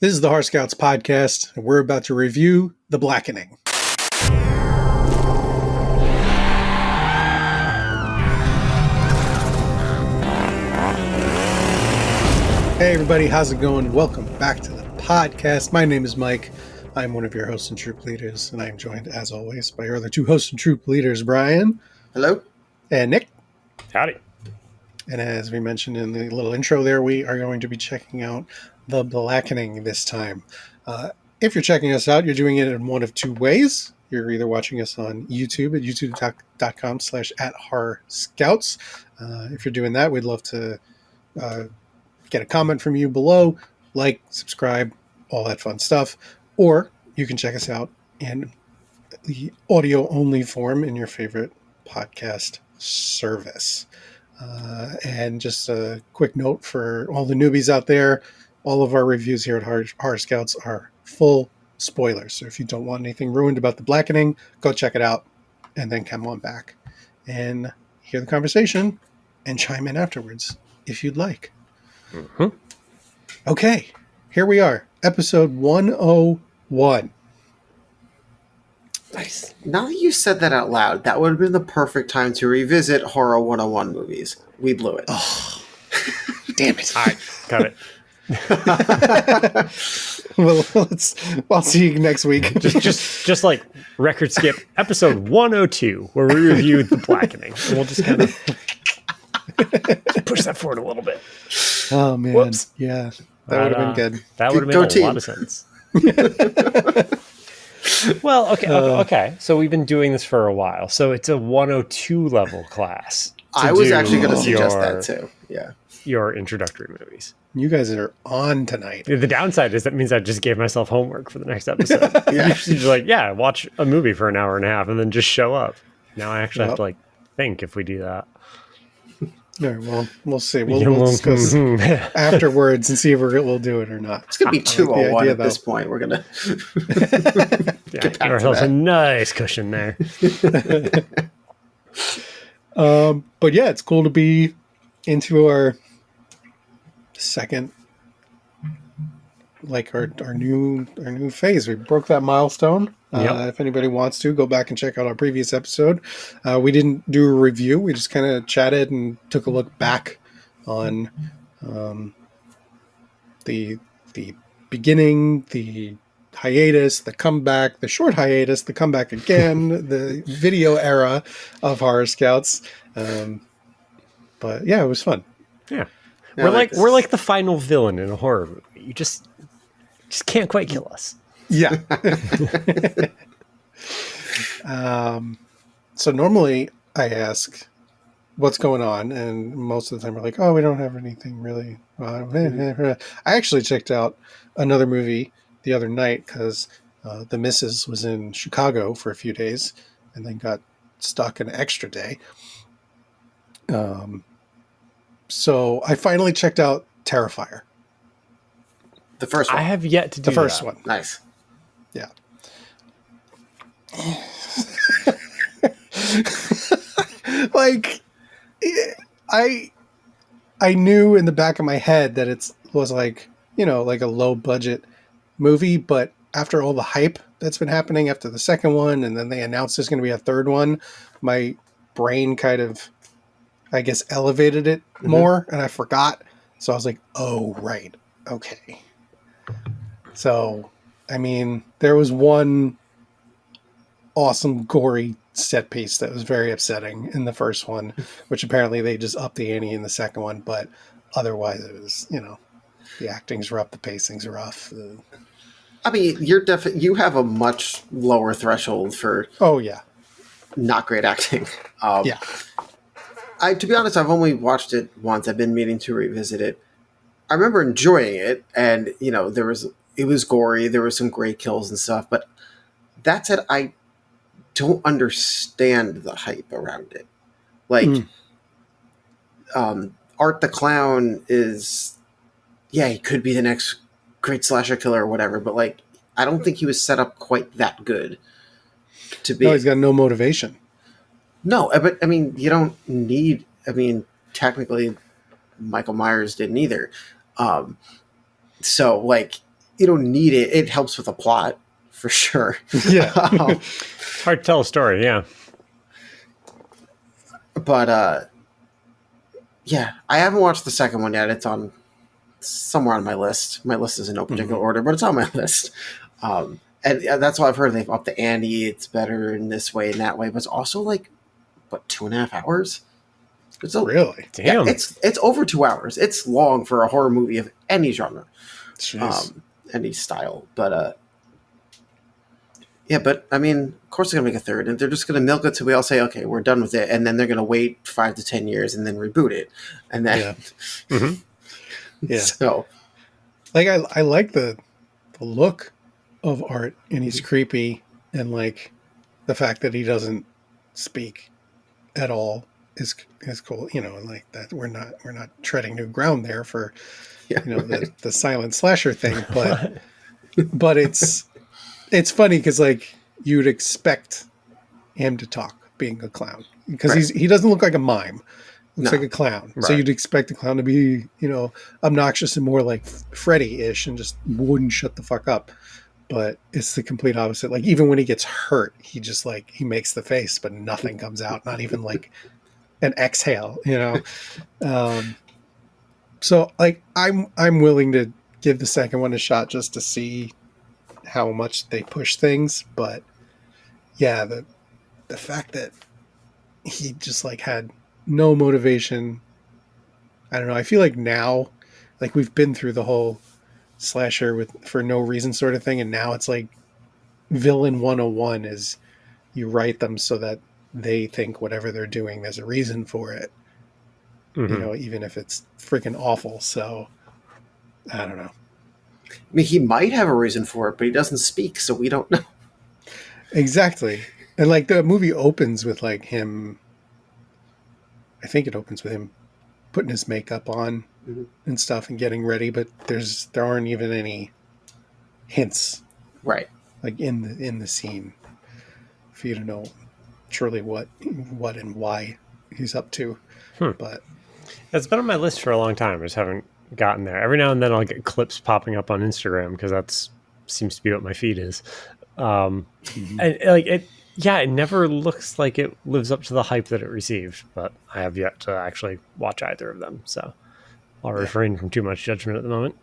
This is the Horror Scouts podcast, and we're about to review The Blackening. Hey everybody, how's it going? Welcome back to the podcast. My name is Mike. I'm one of your hosts and troop leaders, and I am joined, as always, by our other two hosts and troop leaders, Brian. Hello. And Nick. Howdy. And as we mentioned in the little intro there, we are going to be checking out The Blackening this time. If you're checking us out, you're doing it in one of two ways. You're either watching us on YouTube at youtube.com/@horrorscouts. If you're doing that, we'd love to get a comment from you below, like, subscribe, all that fun stuff. Or you can check us out in the audio-only form in your favorite podcast service. And just a quick note for all the newbies out there, all of our reviews here at Horror Scouts are full spoilers. So if you don't want anything ruined about The Blackening, go check it out and then come on back and hear the conversation and chime in afterwards if you'd like. Mm-hmm. Okay, here we are, episode 101. Nice. Now that you said that out loud, that would have been the perfect time to revisit Horror 101 movies. We blew it. Oh, damn it. All right, got it. Well, I'll see you next week. just like record skip episode 102 where we reviewed The Blackening. And we'll just kind of push that forward a little bit. Oh, man. Whoops. Yeah, that would have been good. That would have made a lot of sense. Well, okay. So we've been doing this for a while. So it's a 102 level class. I was actually going to suggest that too. Yeah. Your introductory movies. You guys are on tonight. The downside is that means I just gave myself homework for the next episode. Yeah. Usually just like, watch a movie for an hour and a half and then just show up. Now I actually have to think if we do that. All right, well, we'll see. We'll discuss afterwards and see if we'll do it or not. It's going to be 201 at this point. We're going to give ourselves a nice cushion there. But yeah, it's cool to be into our second, like our new phase. We broke that milestone. Yep. If anybody wants to, go back and check out our previous episode. We didn't do a review. We just kind of chatted and took a look back on the beginning, the hiatus, the comeback, the short hiatus, the comeback again, the video era of Horror Scouts. But yeah, it was fun. Yeah. We're like the final villain in a horror movie. You just can't quite kill us. Yeah. So normally I ask what's going on, and most of the time we're like, oh, we don't have anything really. I actually checked out another movie the other night because the missus was in Chicago for a few days and then got stuck an extra day. So I finally checked out Terrifier. the first one. I have yet to do the first that. one. Nice. Yeah. Like, I knew in the back of my head that it was like, like a low budget movie, but after all the hype that's been happening after the second one, and then they announced there's going to be a third one, my brain kind of, I guess, elevated it more, and I forgot. So I was like, oh, right. Okay. So, I mean, there was one awesome, gory set piece that was very upsetting in the first one, which apparently they just upped the ante in the second one, but otherwise it was, the acting's rough, the pacing's rough. I mean, you have a much lower threshold for not great acting. Yeah. To be honest, I've only watched it once. I've been meaning to revisit it. I remember enjoying it, and it was gory. There were some great kills and stuff, but that said, I don't understand the hype around it. Like, Art the Clown is, he could be the next great slasher killer or whatever, but like, I don't think he was set up quite that good to be. No, he's got no motivation. No, but I mean, you don't need. I mean, technically, Michael Myers didn't either. So, like, you don't need it. It helps with the plot for sure. Yeah. It's hard to tell a story. Yeah. But yeah, I haven't watched the second one yet. It's on somewhere on my list. My list is in no particular order, but it's on my list. And that's why I've heard they've upped the ante. It's better in this way and that way, but it's also like, what, 2.5 hours? It's Really? Damn. Yeah, it's over 2 hours. It's long for a horror movie of any genre, Jeez. any style. But yeah, but I mean, of course they're gonna make a third, and they're just gonna milk it till we all say, okay, we're done with it, and then they're gonna wait 5 to 10 years and then reboot it, and then Yeah. so Like I like the look of Art, and he's creepy, and like the fact that he doesn't speak at all is cool, you know, and like that we're not treading new ground there for yeah, you know the silent slasher thing, but it's funny because like you'd expect him to talk being a clown because Right. he doesn't look like a mime. Looks No. like a clown. So Right. you'd expect the clown to be, you know, obnoxious and more like Freddy-ish and just wouldn't shut the fuck up. But it's the complete opposite. Like even when he gets hurt, he just like he makes the face, but nothing comes out. Not even like an exhale, you know. So like I'm willing to give the second one a shot just to see how much they push things. But yeah, the fact that he just like had no motivation. I don't know. I feel like now, like we've been through the whole slasher with for no reason sort of thing, and now it's like villain 101 is you write them so that they think whatever they're doing there's a reason for it. Mhm. You know, even if it's freaking awful. So I don't know. I mean, he might have a reason for it, but he doesn't speak, so we don't know. Exactly. And like the movie opens with like him, I think it opens with him putting his makeup on Mhm. and stuff and getting ready, but there aren't even any hints Right. like in the scene for you to know truly what and why he's up to. But It's been on my list for a long time. I just haven't gotten there. Every now and then I'll get clips popping up on Instagram because that's seems to be what my feed is. And like it, yeah, it never looks like it lives up to the hype that it received. But I have yet to actually watch either of them, so I'll refrain from too much judgment at the moment.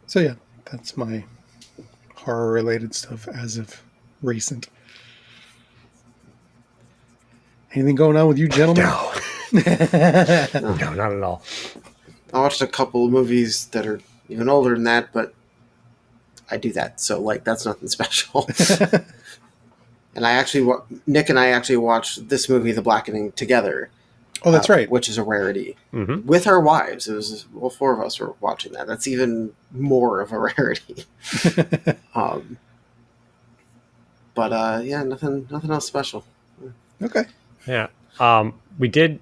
so yeah, that's my horror related stuff as of recent. Anything going on with you gentlemen? No, not at all. I watched a couple of movies that are even older than that, but I do that, so like that's nothing special. And I actually, Nick and I actually watched this movie, The Blackening, together. Oh, that's right. Which is a rarity. Mhm. With our wives, it was all 4 of us were watching that. That's even more of a rarity. But yeah, nothing else special. Okay. Yeah. We did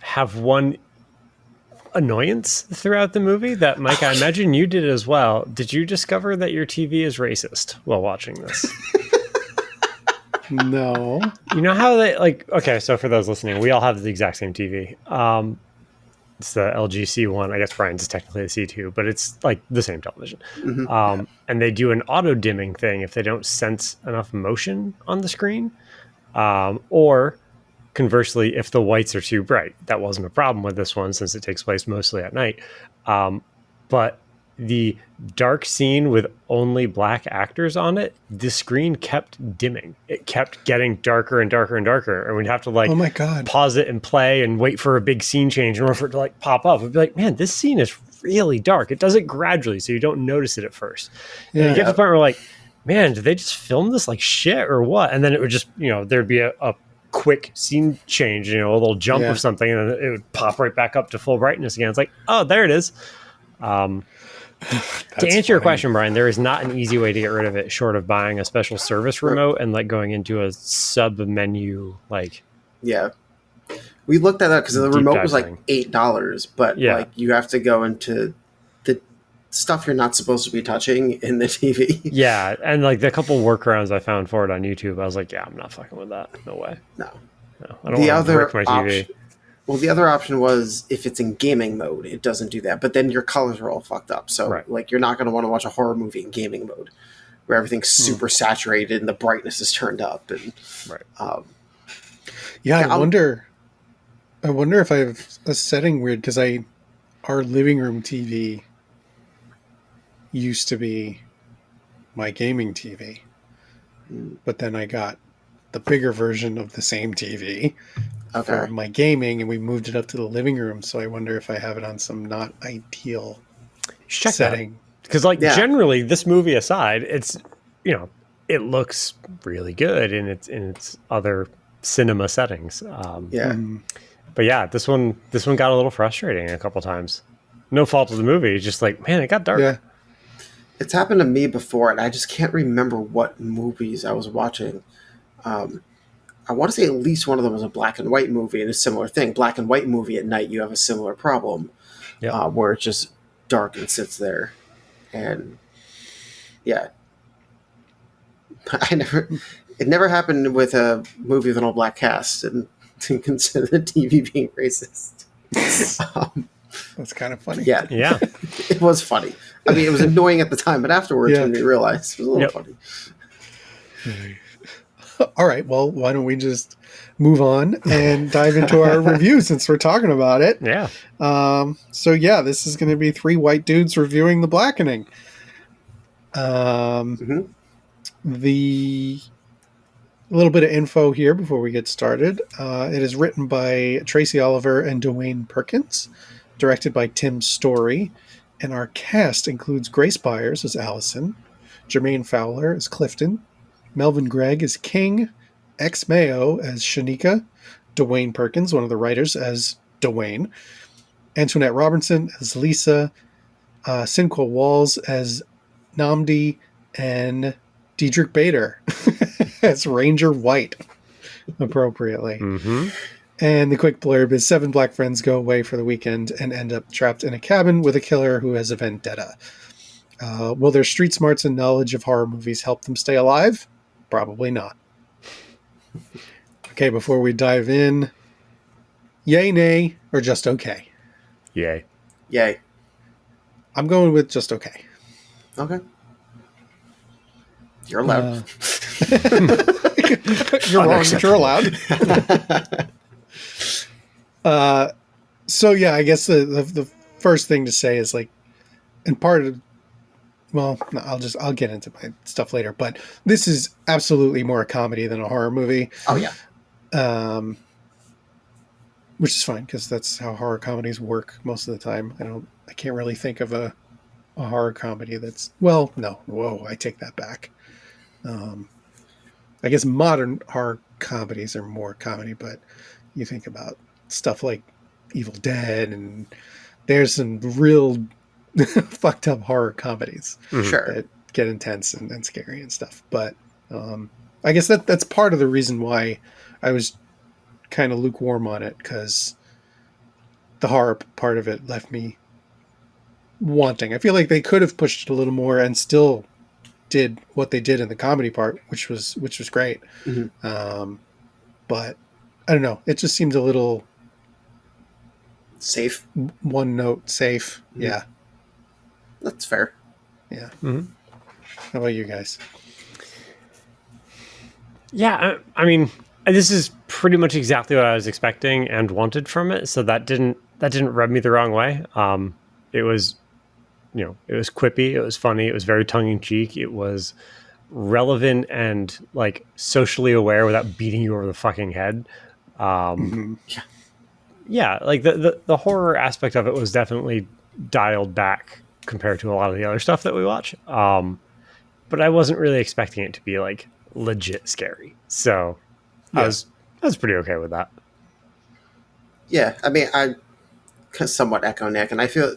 have one annoyance throughout the movie that, Mike, I imagine you did as well. Did you discover that your TV is racist while watching this? No. You know how they like, okay, so for those listening, we all have the exact same TV. It's the LG C1. I guess Brian's is technically the C2, but it's like the same television. And they do an auto dimming thing if they don't sense enough motion on the screen. Or conversely, if the whites are too bright. That wasn't a problem with this one since it takes place mostly at night. But the dark scene with only black actors on it, the screen kept dimming. It kept getting darker and darker and darker. And we'd have to like Oh my God. pause it and play and wait for a big scene change in order for it to like pop up. We'd be like, man, this scene is really dark. It does it gradually, so you don't notice it at first. And you get to the point where we're like, man, did they just film this like shit or what? And then it would just, you know, there'd be a quick scene change, you know, a little jump of something, and then it would pop right back up to full brightness again. It's like, oh, there it is. To answer your question, Brian, there is not an easy way to get rid of it short of buying a special service remote and like going into a sub menu. Like, Yeah, we looked at that because the Deep remote dive was like thing. $8, but Yeah. like you have to go into the stuff you're not supposed to be touching in the TV. yeah, and like the couple workarounds I found for it on YouTube, I was like, yeah, I'm not fucking with that. No way. No. No, I don't The want to other brick my TV. Well, the other option was if it's in gaming mode, it doesn't do that. But then your colors are all fucked up. So, Right. like, you're not going to want to watch a horror movie in gaming mode, where everything's super saturated and the brightness is turned up. And Right. Yeah, Yeah, I wonder if I have a setting weird because our living room TV used to be my gaming TV, but then I got the bigger version of the same TV for okay. my gaming, and we moved it up to the living room. So I wonder if I have it on some not ideal Check setting. Because, like, Yeah. generally, this movie aside, it's, you know, it looks really good in its other cinema settings. Yeah. But yeah, this one got a little frustrating a couple times. No fault of the movie. It's just like, man, it got dark. Yeah, It's happened to me before, and I just can't remember what movies I was watching. I want to say at least one of them was a black and white movie, and a similar thing. Black and white movie at night, you have a similar problem, Yep. where it's just dark and sits there, and yeah, it never happened with a movie with an all black cast, and to consider the TV being racist. that's kind of funny. Yeah, Yeah. it was funny. I mean, it was annoying at the time, but afterwards, Yeah. when we realized, it was a little Yep. funny. All right, well, why don't we just move on and dive into our review since we're talking about it? Yeah. So yeah, this is going to be three white dudes reviewing The Blackening. Mhm. The little bit of info here before we get started. It is written by Tracy Oliver and Dwayne Perkins, directed by Tim Story, and our cast includes Grace Byers as Allison, Jermaine Fowler as Clifton, Melvin Gregg as King, X Mayo as Shanika, Dwayne Perkins, one of the writers, as Dwayne, Antoinette Robertson as Lisa, Sinqua Walls as Namdi, and Diedrich Bader as Ranger White, appropriately. Mm-hmm. And the quick blurb is 7 black friends go away for the weekend and end up trapped in a cabin with a killer who has a vendetta. Will their street smarts and knowledge of horror movies help them stay alive? Probably not. Okay, before we dive in, yay, nay, or just okay? Yay. Yay. I'm going with just okay. Okay. You're allowed. You're wrong, but you're allowed. So yeah, I guess the first thing to say is like, and part of, well, no, I'll get into my stuff later, but this is absolutely more a comedy than a horror movie. Oh yeah. Which is fine because that's how horror comedies work most of the time. I can't really think of a horror comedy that's, well, no, whoa, I take that back. I guess modern horror comedies are more comedy, but you think about stuff like Evil Dead, and there's some real fucked up horror comedies Sure. that get intense and scary and stuff. But I guess that's part of the reason why I was kind of lukewarm on it, because the horror part of it left me wanting. I feel like they could have pushed it a little more and still did what they did in the comedy part, which was great. Mm-hmm. But I don't know. It just seemed a little Safe. one note safe. Mhm. Yeah. That's fair. Yeah. Mm-hmm. How about you guys? Yeah, I mean, this is pretty much exactly what I was expecting and wanted from it. So that didn't rub me the wrong way. It was, it was quippy, it was funny, it was very tongue in cheek, it was relevant and like socially aware without beating you over the fucking head. Yeah, like the horror aspect of it was definitely dialed back compared to a lot of the other stuff that we watch. But I wasn't really expecting it to be like legit scary. So Yeah. I was pretty okay with that. Yeah. I mean, I somewhat echo Nick, and I feel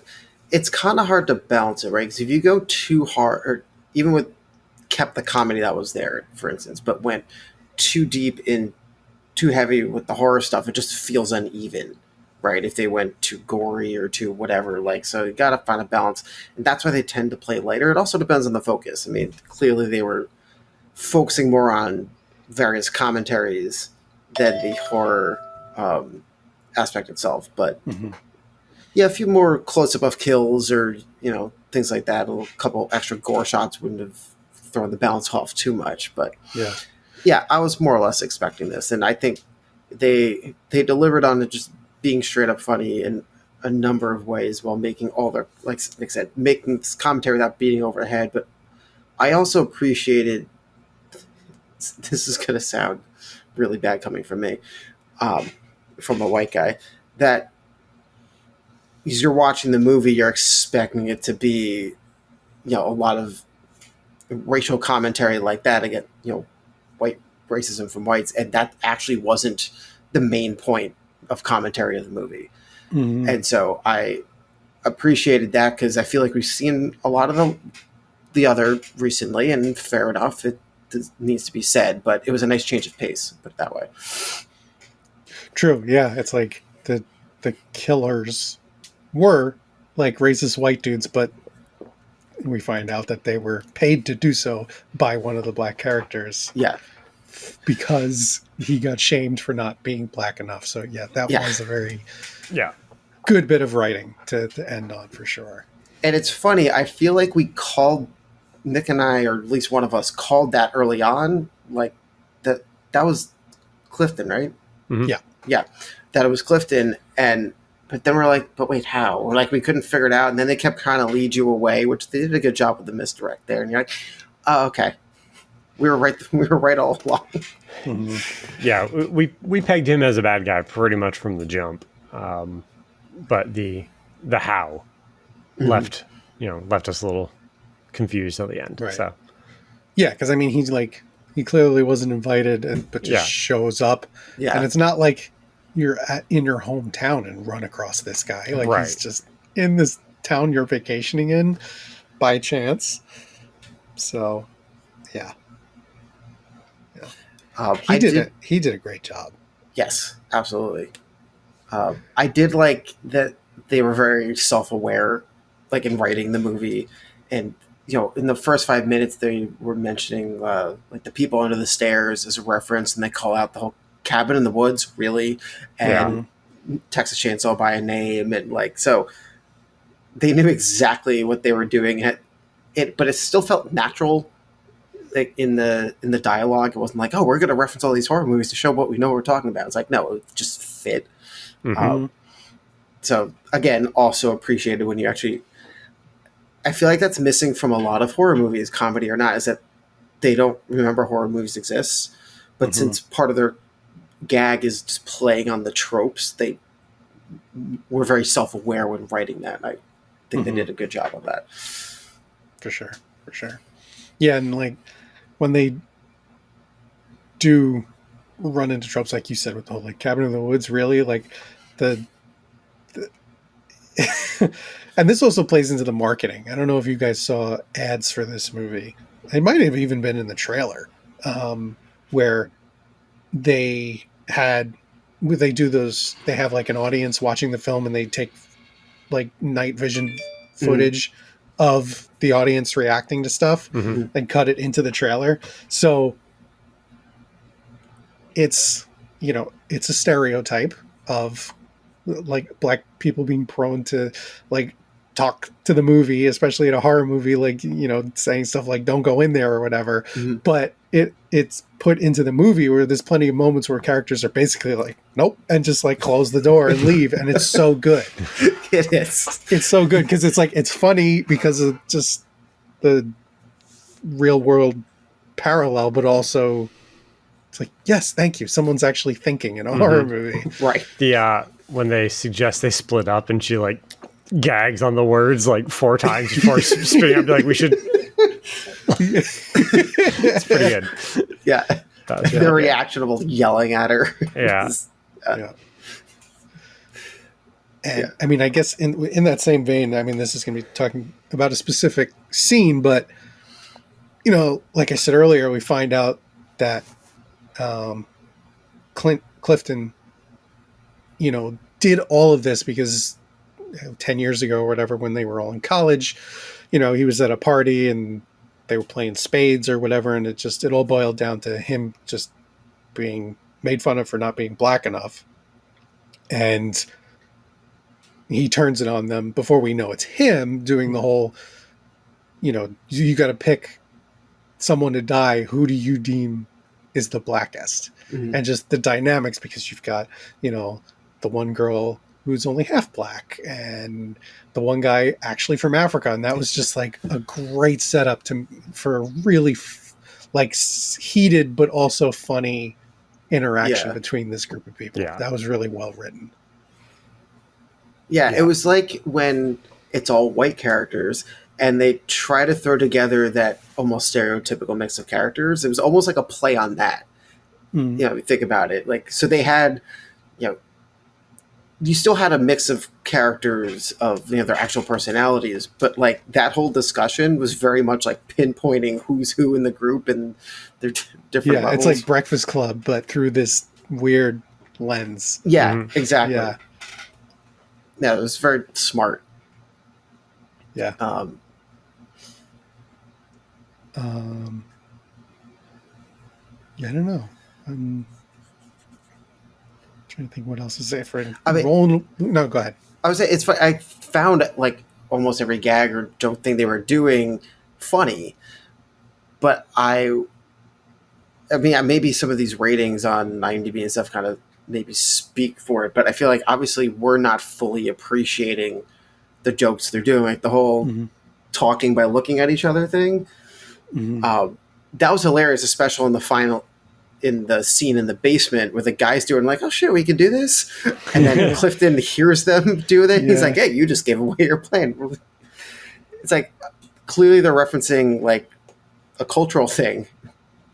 it's kind of hard to balance it, right? Because if you go too hard, or even with kept the comedy that was there, for instance, but went too deep in, too heavy with the horror stuff, it just feels uneven, right? If they went too gory or too whatever, like, so you got to find a balance, and that's why they tend to play lighter. It also depends on the focus. I mean, clearly they were focusing more on various commentaries than the horror aspect itself. But Mm-hmm. yeah, a few more close-up of kills or, things like that. A couple extra gore shots wouldn't have thrown the balance off too much. But Yeah. yeah, I was more or less expecting this. And I think they delivered on it just being straight up funny in a number of ways while making all their, like I said, making this commentary without beating over the head. But I also appreciated, this is going to sound really bad coming from me, from a white guy, that as you're watching the movie, you're expecting it to be, a lot of racial commentary like that again, white racism from whites, and that actually wasn't the main point of commentary of the movie. Mm-hmm. And so I appreciated that because I feel like we've seen a lot of the other recently, and fair enough, it needs to be said, but it was a nice change of pace, put it that way. True. Yeah. It's like the killers were like racist white dudes, but we find out that they were paid to do so by one of the black characters. Yeah. Because he got shamed for not being black enough. So yeah, that was a very good bit of writing to end on for sure. And it's funny, I feel like we called, Nick and I, or at least one of us, called that early on, like that was Clifton, right? Mm-hmm. Yeah, that it was Clifton, but then we're like, but wait, how? Or like we couldn't figure it out, and then they kept trying to lead you away, which they did a good job with the misdirect there, and you're like, oh, okay, we were right all along. Mm-hmm. Yeah, we pegged him as a bad guy pretty much from the jump, but the how left us a little confused at the end. Right. So yeah, because I mean he clearly wasn't invited, but just shows up. Yeah, and it's not like you're in your hometown and run across this guy. Like he's just in this town you're vacationing in by chance. So yeah. He did a great job. Yes, absolutely. I did like that they were very self-aware, like in writing the movie, and in the first 5 minutes they were mentioning like the people under the stairs as a reference, and they call out the whole cabin in the woods, really, and Texas Chainsaw by a name, and like so they knew exactly what they were doing. But it still felt natural. Like in the dialogue, it wasn't like, oh, we're going to reference all these horror movies to show what we know we're talking about. It's like, no, it just fit. Mm-hmm. So again, also appreciated when you actually, I feel like that's missing from a lot of horror movies, comedy or not, is that they don't remember horror movies exist. But since part of their gag is just playing on the tropes, they were very self-aware when writing that. And I think they did a good job of that. For sure. Yeah, and like when they do run into tropes, like you said, with the whole like cabin in the woods, really like the and this also plays into the marketing. I don't know if you guys saw ads for this movie. It might have even been in the trailer, where they have like an audience watching the film, and they take like night vision footage of the audience reacting to stuff and cut it into the trailer. So it's a stereotype of like black people being prone to like talk to the movie, especially in a horror movie, like saying stuff like don't go in there or whatever. But it's put into the movie where there's plenty of moments where characters are basically like nope and just like close the door and leave, and it's so good. It's so good because it's like it's funny because of just the real world parallel, but also it's like, yes, thank you, someone's actually thinking in a horror movie. Right. The when they suggest they split up and she like gags on the words like 4 times before spitting up, like we should. It's pretty good. Yeah. Very actionable yelling at her. Yeah. And I mean, I guess in that same vein, I mean, this is going to be talking about a specific scene, but like I said earlier, we find out that Clifton, did all of this because 10 years ago or whatever, when they were all in college, he was at a party and they were playing spades or whatever. And it all boiled down to him just being made fun of for not being black enough. and he turns it on them before we know it's him doing the whole, you got to pick someone to die. Who do you deem is the blackest? Mhm. And just the dynamics, because you've got, the one girl who's only half black and the one guy actually from Africa. And that was just like a great setup for a really heated, but also funny interaction between this group of people. Yeah. That was really well written. Yeah, it was like when it's all white characters and they try to throw together that almost stereotypical mix of characters. It was almost like a play on that. Think about it. Like, so they had, you still had a mix of characters of their actual personalities, but like that whole discussion was very much like pinpointing who's who in the group and their different levels. It's like Breakfast Club, but through this weird lens. Yeah, exactly. Yeah. Yeah, it was very smart. Yeah. Yeah, I don't know. I'm trying to think what else to say for it. No, go ahead. I would say it's funny. I found like almost every gag or joke thing they were doing funny, but I mean, maybe some of these ratings on IMDb and stuff kind of maybe speak for it, but I feel like obviously we're not fully appreciating the jokes they're doing, like the whole talking by looking at each other thing. That was hilarious, especially in the scene in the basement where the guy's doing like, oh shit, we can do this. And then Clifton hears them do it. He's like, hey, you just gave away your plan. It's like, clearly they're referencing like a cultural thing,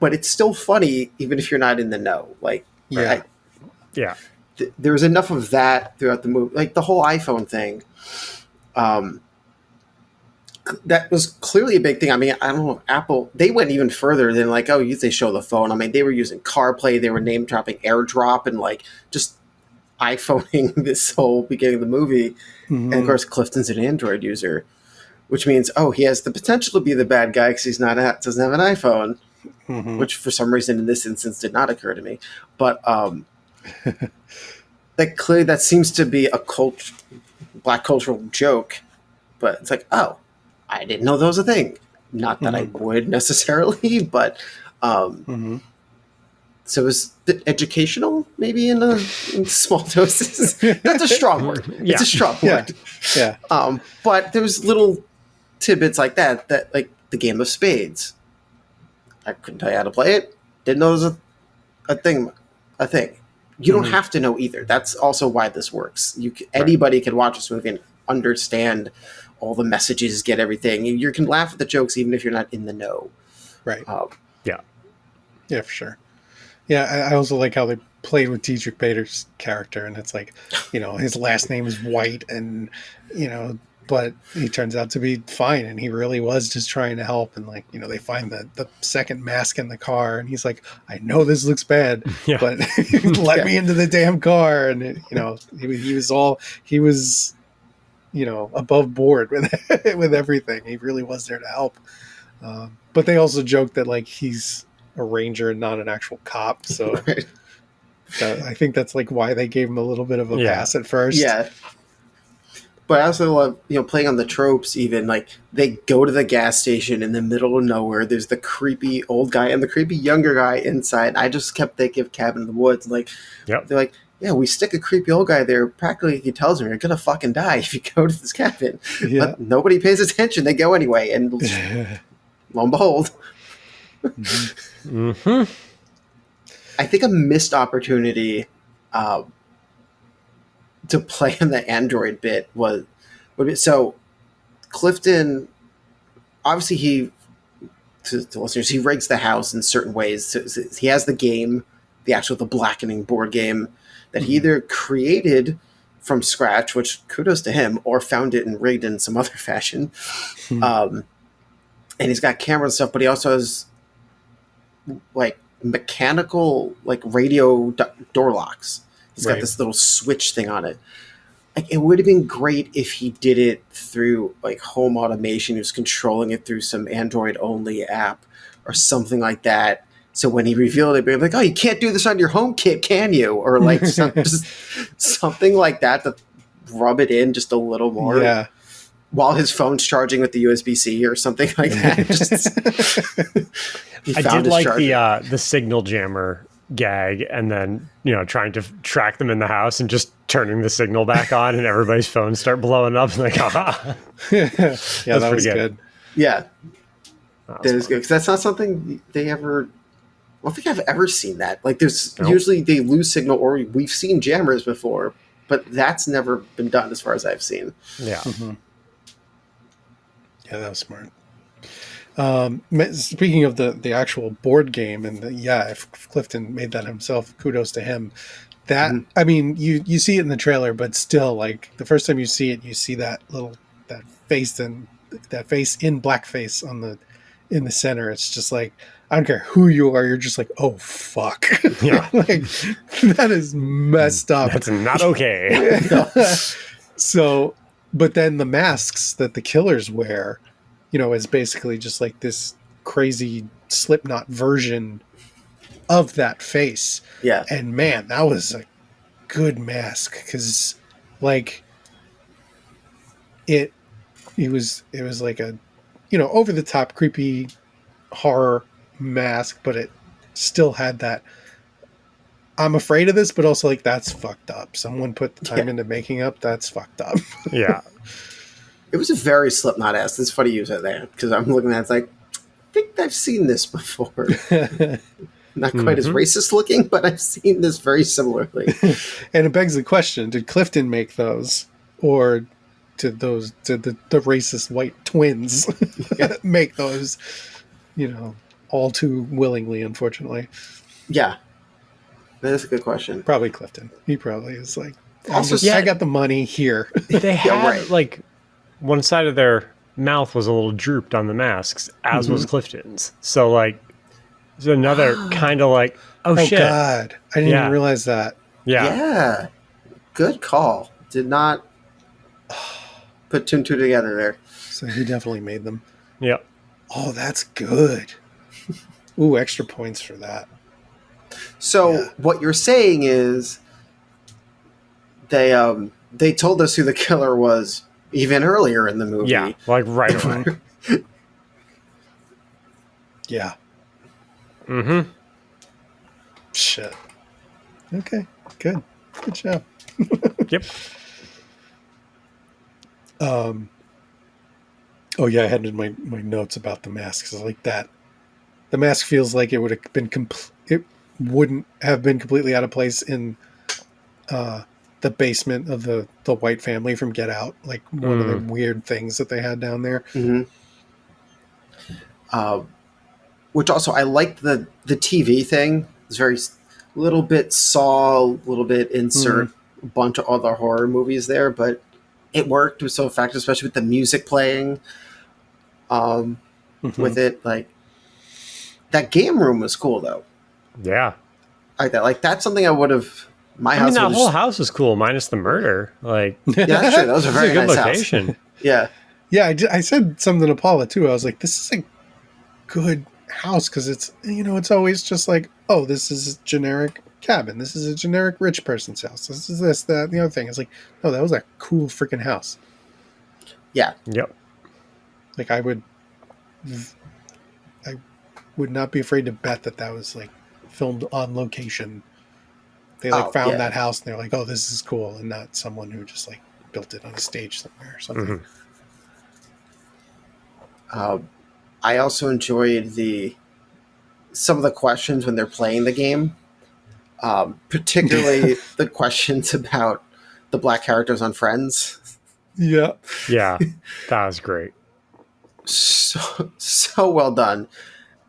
but it's still funny even if you're not in the know. Like, there was enough of that throughout the movie. Like the whole iPhone thing. That was clearly a big thing. I mean, I don't know if Apple, they went even further than like, oh, they show the phone. I mean, they were using CarPlay, they were name dropping AirDrop and like just iPhoning this whole beginning of the movie. And of course, Clifton's an Android user, which means, oh, he has the potential to be the bad guy because doesn't have an iPhone, which for some reason in this instance did not occur to me. But like clearly that seems to be a black cultural joke, but it's like, oh, I didn't know that was a thing. Not that I would necessarily, but so it was educational, maybe in small doses. That's a strong word. It's a strong word. Yeah. But there was little tidbits like that like the game of spades. I couldn't tell you how to play it. Didn't know it was a thing. You don't have to know either. That's also why this works. Anybody can watch this movie and understand all the messages, get everything. You can laugh at the jokes even if you're not in the know. Right. Yeah, for sure. Yeah, I also like how they played with Dietrich Bader's character, and it's like, his last name is White, and but he turns out to be fine, and he really was just trying to help. And like, they find the second mask in the car, and he's like, I know this looks bad, but let me into the damn car. And he was above board with everything. He really was there to help. But they also joke that like he's a ranger and not an actual cop. So I think that's like why they gave him a little bit of a pass at first. Yeah. But I also love, playing on the tropes even. Like, they go to the gas station in the middle of nowhere. There's the creepy old guy and the creepy younger guy inside. I just kept thinking of Cabin in the Woods. Like, they're like, yeah, we stick a creepy old guy there. Practically, he tells him, you're going to fucking die if you go to this cabin. Yeah. But nobody pays attention. They go anyway. And lo and behold. I think a missed opportunity to play in the Android bit would be, so Clifton, obviously to listeners, he rigs the house in certain ways. So he has the game, the Blackening board game that he either created from scratch, which kudos to him, or found it and rigged in some other fashion. And he's got camera and stuff, but he also has like mechanical, like radio door locks. He's got this little switch thing on it. Like, it would have been great if he did it through like home automation. He was controlling it through some Android only app or something like that. So when he revealed it, they'd be like, "Oh, you can't do this on your home kit, can you?" Or like just something like that to rub it in just a little more. Yeah. While his phone's charging with the USB-C or something like that. I did like the signal jammer gag, and then trying to track them in the house and just turning the signal back on, and everybody's phones start blowing up. And like, haha. Yeah, that was good. Yeah, That that was is good because that's not something they ever. I don't think I've ever seen that. Like, there's Nope. usually they lose signal, or we've seen jammers before, but that's never been done as far as I've seen. Yeah. Mm-hmm. Yeah, that was smart. Speaking of the actual board game, and if Clifton made that himself, kudos to him. That I mean, you see it in the trailer, but still, like the first time you see it, you see that face in blackface in the center. It's just like, I don't care who you are, you're just like, oh fuck, Yeah. like that is messed up. That's not okay. So, but then the masks that the killers wear, is basically just like this crazy Slipknot version of that face. Yeah, And man, that was a good mask because, like, it was like a, over the top creepy horror mask, but it still had that. I'm afraid of this, but also like that's fucked up. Someone put the time into making up. That's fucked up. Yeah. it was a very Slipknot-esque. It's funny you said that because I'm looking at it, it's like, I think I've seen this before. Not quite as racist looking, but I've seen this very similarly. And it begs the question: did Clifton make those, or did the racist white twins make those? All too willingly, unfortunately. Yeah, that is a good question. Probably Clifton. He probably is like, Also, I got the money here. They had right. like one side of their mouth was a little drooped on the masks, as was Clifton's. So like, there's another kind of like, oh shit. God, I didn't even realize that. Yeah. Good call. Did not put two and two together there. So he definitely made them. Yep. Oh, that's good. Ooh, extra points for that. So what you're saying is they told us who the killer was even earlier in the movie. Yeah, like right away. Yeah. Mm-hmm. Shit. Okay, good job. Yep. Oh yeah, I had in my notes about the masks. Like that, the mask feels like it would have been it wouldn't have been completely out of place in the basement of the White family from Get Out. Like one of the weird things that they had down there. Mm-hmm. Which also I liked the TV thing. It's very little bit Saw, little bit insert a bunch of other horror movies there, but it worked. It was so effective, especially with the music playing. With it, like that game room was cool though. Yeah. Like that's something I would have. I mean, that whole house was cool, minus the murder. Like, yeah, that's true. That was a very good nice location. house. Yeah. Yeah, I said something to Paula too. I was like, this is a good house because it's it's always just like, oh, this is a generic cabin. This is a generic rich person's house. This is this, that, the other thing. It's like, no, that was a cool freaking house. Yeah. Yep. Like I would not be afraid to bet that was like filmed on location. They found that house and they're like, oh, this is cool, and not someone who just like built it on a stage somewhere or something. I also enjoyed some of the questions when they're playing the game, particularly the questions about the black characters on Friends. Yeah, yeah, that was great. So well done,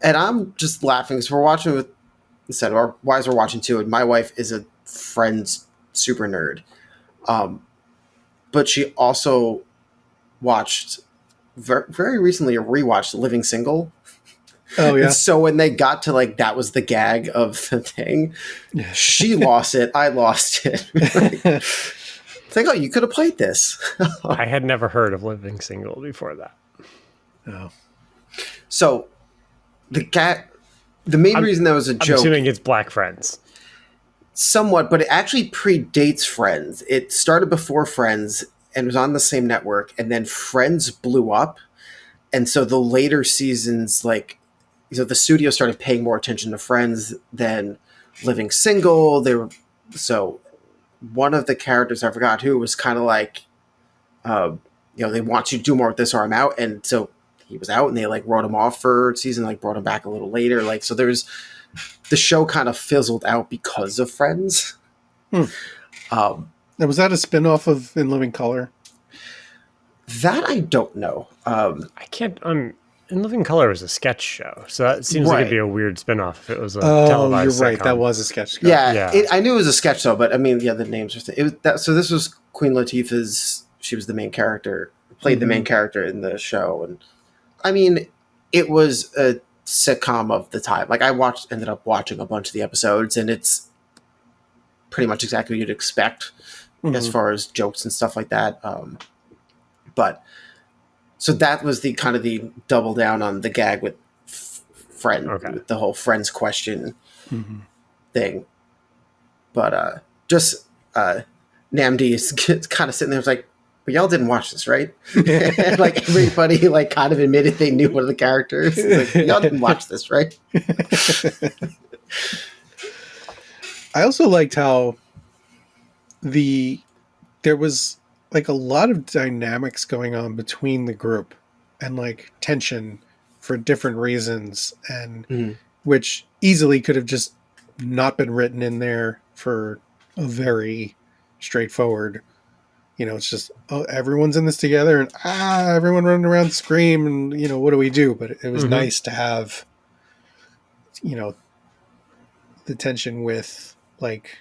and I'm just laughing because we're watching with instead of our wives are watching too, and my wife is a Friends super nerd, but she also watched very recently rewatched Living Single. Oh yeah. And so when they got to like that was the gag of the thing, she lost it. I lost it. It's like, oh, you could have played this. I had never heard of Living Single before that. Oh. So the the main reason that was a I'm joke, assuming it's Black Friends. somewhat, but it actually predates Friends. It started before Friends and was on the same network, and then Friends blew up, and so the later seasons, like, so the studio started paying more attention to Friends than Living Single. So one of the characters, I forgot who, was kind of like, they want you to do more with this or I'm out, and so he was out, and they like wrote him off for a season, like brought him back a little later, like, so the show kind of fizzled out because of Friends. Now, was that a spin-off of In Living Color? That I don't know. I can't. In Living Color was a sketch show, so that seems like it'd be a weird spinoff if it was a televised you're right. sitcom. That was a sketch. Yeah. I knew it was a sketch though, but I mean, yeah, the names are. So this was Queen Latifah's. She was the main character, played the main character in the show, and I mean, it was a sitcom of the time. Like, ended up watching a bunch of the episodes, and it's pretty much exactly what you'd expect as far as jokes and stuff like that. But so that was the kind of the double down on the gag with Friends, with the whole Friends question thing. But Namdi is kind of sitting there, like, but y'all didn't watch this, right? And like everybody like kind of admitted they knew one of the characters. Like, y'all didn't watch this, right? I also liked how there was like a lot of dynamics going on between the group and like tension for different reasons, and which easily could have just not been written in there for a very straightforward, it's just, everyone's in this together, and everyone running around scream, and what do we do? But it was nice to have the tension with, like,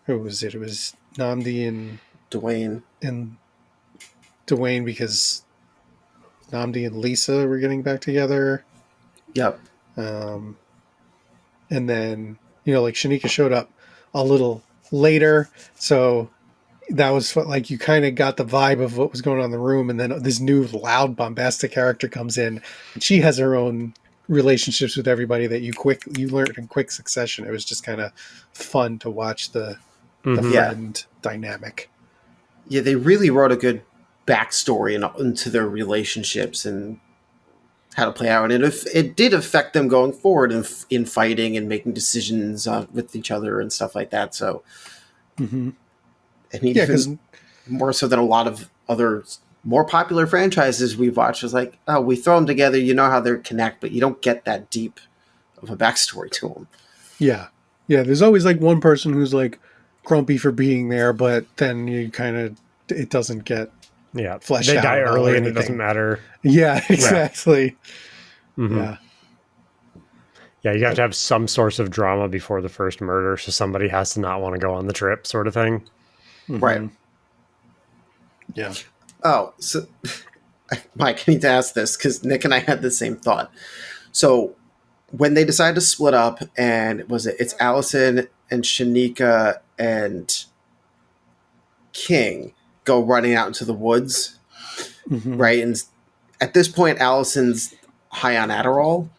who was it? It was Namdi and Dwayne, because Namdi and Lisa were getting back together. Yep. And then, like, Shanika showed up a little later, so that was like, you kind of got the vibe of what was going on in the room, and then this new loud bombastic character comes in, and she has her own relationships with everybody that you learned in quick succession. It was just kind of fun to watch the friend dynamic. Yeah, they really wrote a good backstory into their relationships and how to play out, and it did affect them going forward in fighting and making decisions with each other and stuff like that. So, I mean, even more so than a lot of other more popular franchises we've watched, is like, oh, we throw them together, how they connect, but you don't get that deep of a backstory to them. Yeah, there's always like one person who's like grumpy for being there, but then you kind of, it doesn't get fleshed out. They die early and it doesn't matter. Yeah, exactly. Yeah. Yeah, you have to have some source of drama before the first murder, so somebody has to not want to go on the trip, sort of thing. Right. Yeah. Oh, so Mike, I need to ask this because Nick and I had the same thought. So when they decided to split up, and it's Allison and Shanika and King go running out into the woods, right? And at this point, Allison's high on Adderall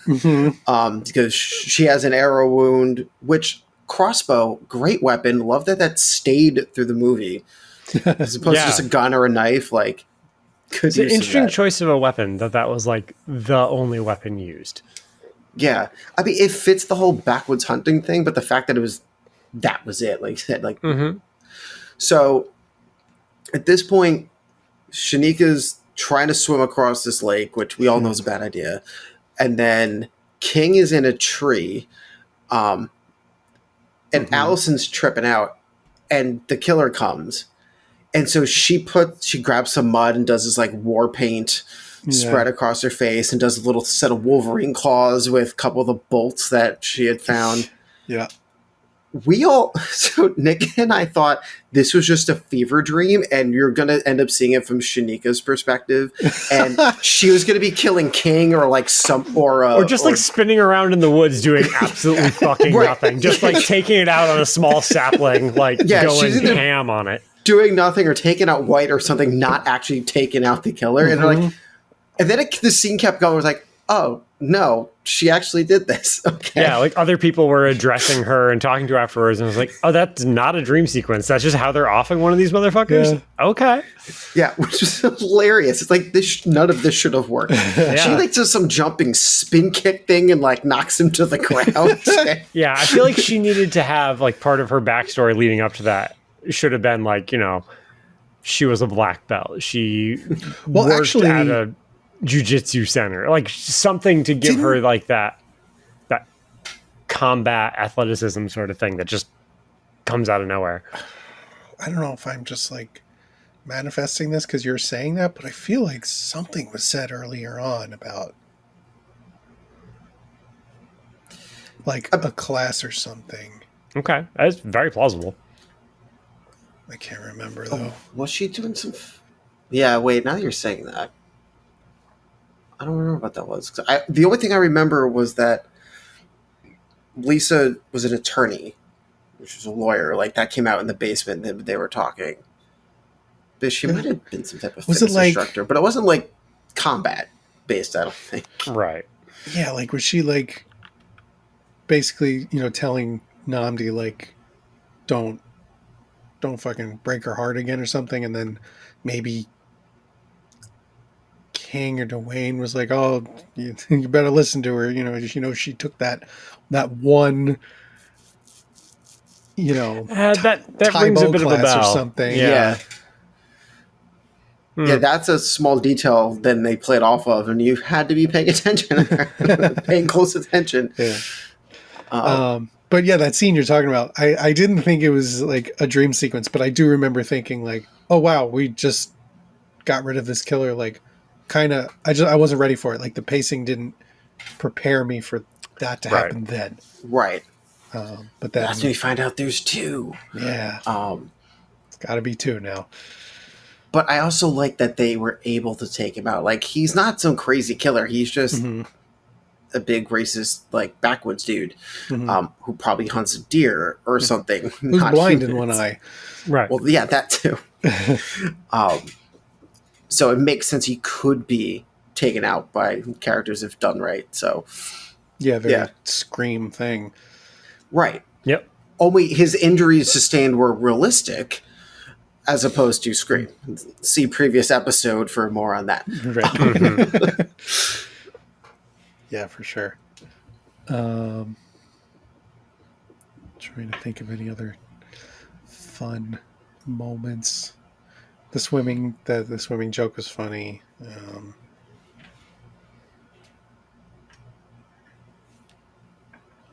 because she has an arrow wound, which crossbow, great weapon. Love that stayed through the movie as opposed to just a gun or a knife. Like, it's an interesting choice of a weapon that was like the only weapon used. Yeah, I mean, it fits the whole backwoods hunting thing, but the fact that that was it, like you said, like. So at this point, Shanika's trying to swim across this lake, which we all know is a bad idea, and then King is in a tree, and Allison's tripping out, and the killer comes. And so she grabs some mud and does this like war paint spread across her face, and does a little set of Wolverine claws with a couple of the bolts that she had found. Yeah. So Nick and I thought this was just a fever dream, and you're going to end up seeing it from Shanika's perspective. And she was going to be killing King or like or just like spinning around in the woods doing absolutely fucking nothing. Just like taking it out on a small sapling, like going ham on it. Doing nothing or taking out White or something, not actually taking out the killer. And they're like, and then the scene kept going. It was like, oh no, she actually did this. Okay. Yeah, like other people were addressing her and talking to her afterwards, and I was like, oh, that's not a dream sequence. That's just how they're offing one of these motherfuckers. Yeah. Okay. Yeah, which is hilarious. It's like none of this should have worked. She like does some jumping spin kick thing and like knocks him to the ground. Yeah, I feel like she needed to have like part of her backstory leading up to that should have been like, she was a black belt. She worked at a jiu-jitsu center, like something to give her like that combat athleticism sort of thing that just comes out of nowhere. I don't know if I'm just like manifesting this because you're saying that, but I feel like something was said earlier on about like a class or something. Okay, that's very plausible. I can't remember though. Was she doing some? Yeah, wait. Now that you're saying that, I don't remember what that was. The only thing I remember was that Lisa was an attorney, which was a lawyer. Like that came out in the basement. And they were talking. But she might have been some type of fitness instructor, but it wasn't like combat based. I don't think. Right. Yeah, like was she like basically, telling Namdi like, don't fucking break her heart again or something, and then maybe King or Dwayne was like, oh, you better listen to her. She took that one, that rings a bit of a bell or something. Yeah. Yeah, that's a small detail then they played off of, and you had to be paying attention, paying close attention. Yeah. But yeah, that scene you're talking about, I didn't think it was like a dream sequence, but I do remember thinking like, oh wow, we just got rid of this killer. Like, kind of, I wasn't ready for it. Like the pacing didn't prepare me for that to happen then. Right. But then, that's when we find out there's two. Yeah. It's got to be two now. But I also like that they were able to take him out. Like, he's not some crazy killer. He's just a big racist, like, backwoods dude who probably hunts deer or something. Who's blind in one eye. Right. Well, yeah, that too. So it makes sense he could be taken out by characters if done right. So yeah, very Scream thing. Right. Yep. Only his injuries sustained were realistic as opposed to Scream. See previous episode for more on that. Right. Yeah, for sure. Trying to think of any other fun moments. The swimming joke was funny.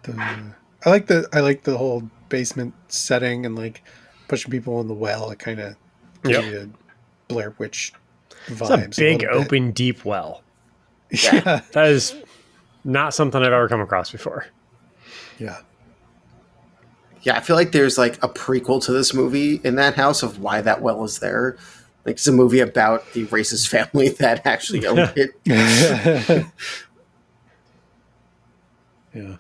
I like the whole basement setting and like pushing people in the well. It kind of gives you a Blair Witch vibes. It's a big open deep well. Yeah. That is not something I've ever come across before. Yeah. Yeah, I feel like there's like a prequel to this movie in that house of why that well is there. Like it's a movie about the racist family that actually owned it. Yeah.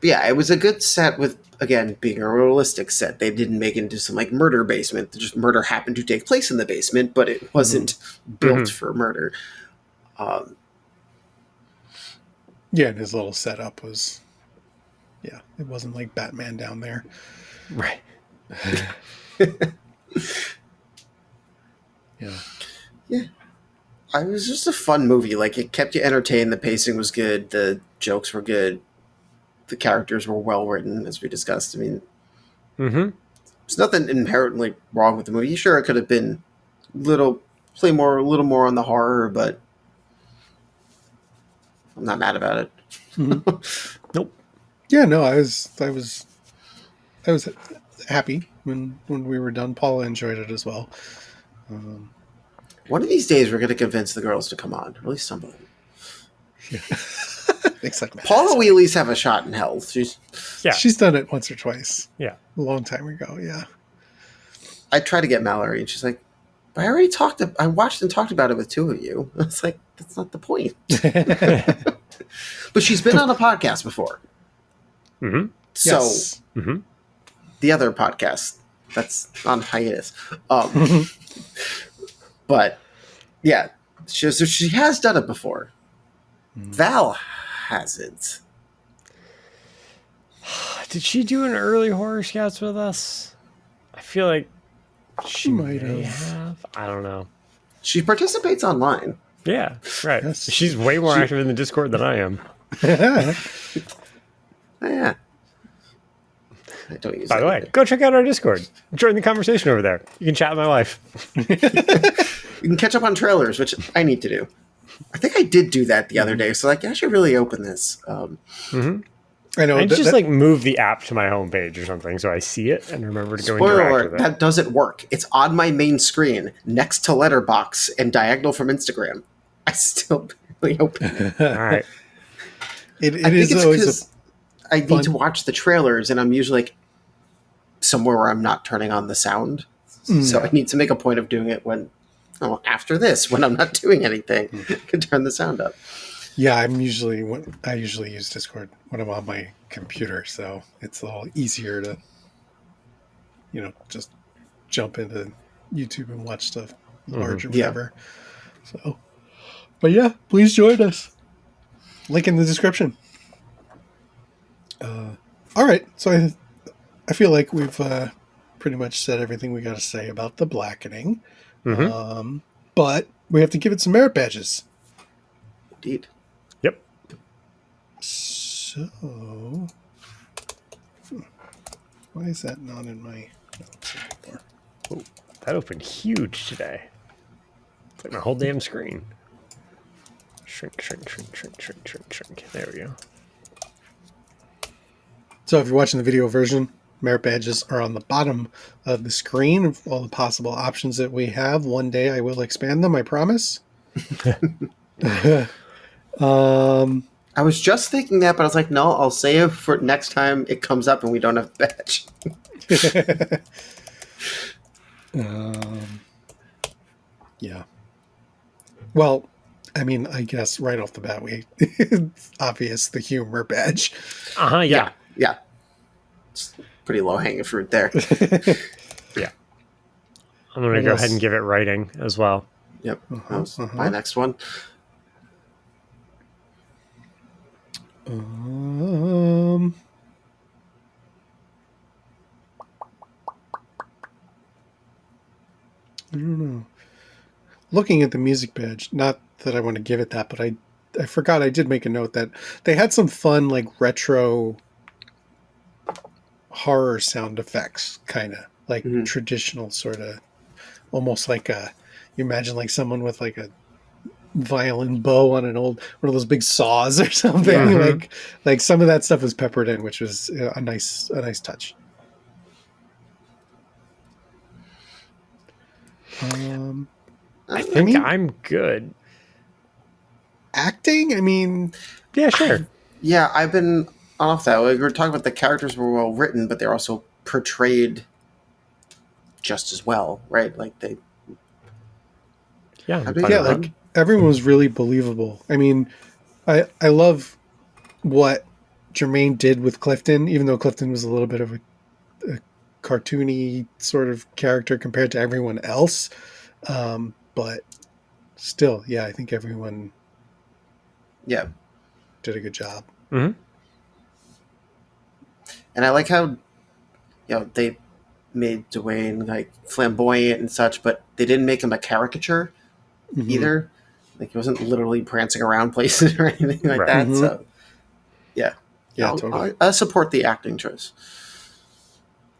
But yeah, it was a good set with, again, being a realistic set. They didn't make it into some like murder basement. Just murder happened to take place in the basement, but it wasn't built for murder. Yeah, and his little setup was, it wasn't like Batman down there. Right. Yeah. Yeah. It was just a fun movie. Like, it kept you entertained. The pacing was good. The jokes were good. The characters were well written, as we discussed. I mean, there's nothing inherently wrong with the movie. Sure, it could have been a little more on the horror, but I'm not mad about it. Nope. Yeah, no, I was happy when we were done. Paula enjoyed it as well. One of these days, we're going to convince the girls to come on. Or at least some of them. Yeah. Except Paula, we at least have a shot in hell. She's done it once or twice. Yeah. A long time ago, yeah. I tried to get Mallory, and she's like, but I watched and talked about it with two of you. I was like, that's not the point. But she's been on a podcast before. Mm-hmm. So, yes. The other podcast, that's on hiatus. But, yeah, she has done it before. Val hasn't. Did she do an early Horror Scouts with us? I feel like she Might may have. have. I don't know. She participates online. Yeah, right. Yes. She's way more active in the Discord than I am. Oh, yeah. I don't use By the that way, either. go check out our Discord. Join the conversation over there. You can chat with my wife. You can catch up on trailers, which I need to do. I think I did do that the other day, so like I should really open this. I know. I just like move the app to my homepage or something so I see it and remember to go Spoiler interact alert, with it. that doesn't work. It's on my main screen, next to Letterbox and diagonal from Instagram. I still barely open it. All right. It I think is it's always because I fun- need to watch the trailers, and I'm usually like somewhere where I'm not turning on the sound. So I need to make a point of doing it when, after this, when I'm not doing anything, I can turn the sound up. Yeah, I usually use Discord when I'm on my computer, so it's a little easier to, just jump into YouTube and watch stuff large or whatever. So, but yeah, please join us. Link in the description. All right, so I feel like we've pretty much said everything we got to say about the Blackening, but we have to give it some merit badges. Indeed. Yep. So, why is that not in my notes anymore? Oh, that opened huge today. It's like my whole damn screen. Shrink, shrink, shrink, shrink, shrink, shrink, shrink. There we go. So if you're watching the video version, merit badges are on the bottom of the screen of all the possible options that we have. One day I will expand them, I promise. I was just thinking that, but I was like, no, I'll save for next time it comes up and we don't have a badge. Yeah. Well, I mean, I guess right off the bat, it's obvious the humor badge. Yeah. Yeah. It's pretty low hanging fruit there. Yeah. I'm going to go ahead and give it writing as well. Yep. My next one. I don't know. Looking at the music badge, not that I want to give it that, but I forgot I did make a note that they had some fun, like, retro horror sound effects, kind of like traditional sort of, almost like you imagine like someone with like a violin bow on one of those big saws or something. Like some of that stuff was peppered in, which was a nice touch. I think I'm good. Acting? I mean... Yeah, sure. Yeah, I've been off that. We were talking about the characters were well written, but they're also portrayed just as well, right? Like they... Yeah, like everyone was really believable. I mean, I love what Jermaine did with Clifton, even though Clifton was a little bit of a cartoony sort of character compared to everyone else. But still, yeah, I think everyone did a good job. And I like how they made Dwayne like flamboyant and such, but they didn't make him a caricature either. Like he wasn't literally prancing around places or anything like that. So yeah, totally. I support the acting choice.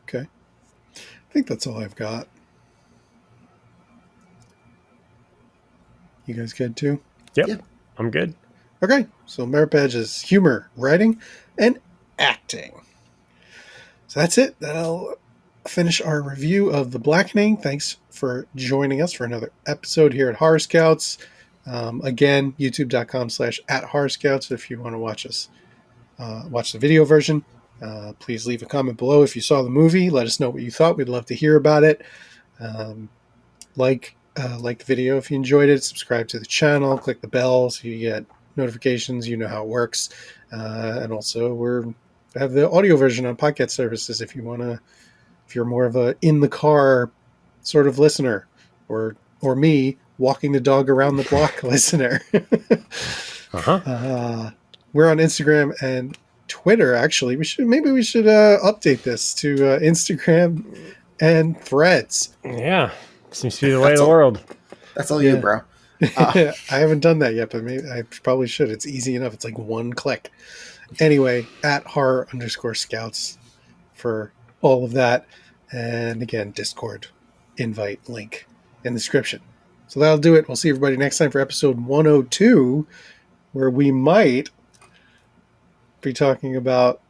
Okay, I think that's all I've got. You guys good too? Yep. Yeah. I'm good. Okay, so merit badge is humor, writing, and acting. So that's it. That'll finish our review of The Blackening. Thanks for joining us for another episode here at Horror Scouts. Again, youtube.com/@horrorscouts if you want to watch us watch the video version. Please leave a comment below if you saw the movie. Let us know what you thought. We'd love to hear about it. Like the video if you enjoyed it. Subscribe to the channel. Click the bell so you get notifications. You know how it works. And also we have the audio version on podcast services if you're more of a in the car sort of listener, or me walking the dog around the block listener. We're on Instagram and Twitter. Actually, we should update this to Instagram and Threads. Yeah, seems to be the way of the world. That's all you, bro. I haven't done that yet, but maybe I probably should. It's easy enough. It's like one click. Anyway, at horror_scouts for all of that. And again, Discord invite link in the description. So that'll do it. We'll see everybody next time for episode 102, where we might be talking about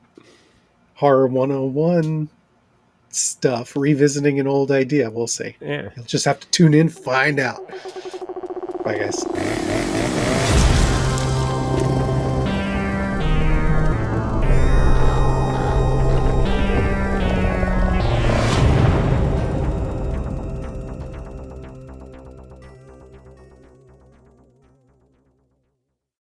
Horror 101 stuff, revisiting an old idea. We'll see. Yeah. You'll just have to tune in, find out. Bye, guys.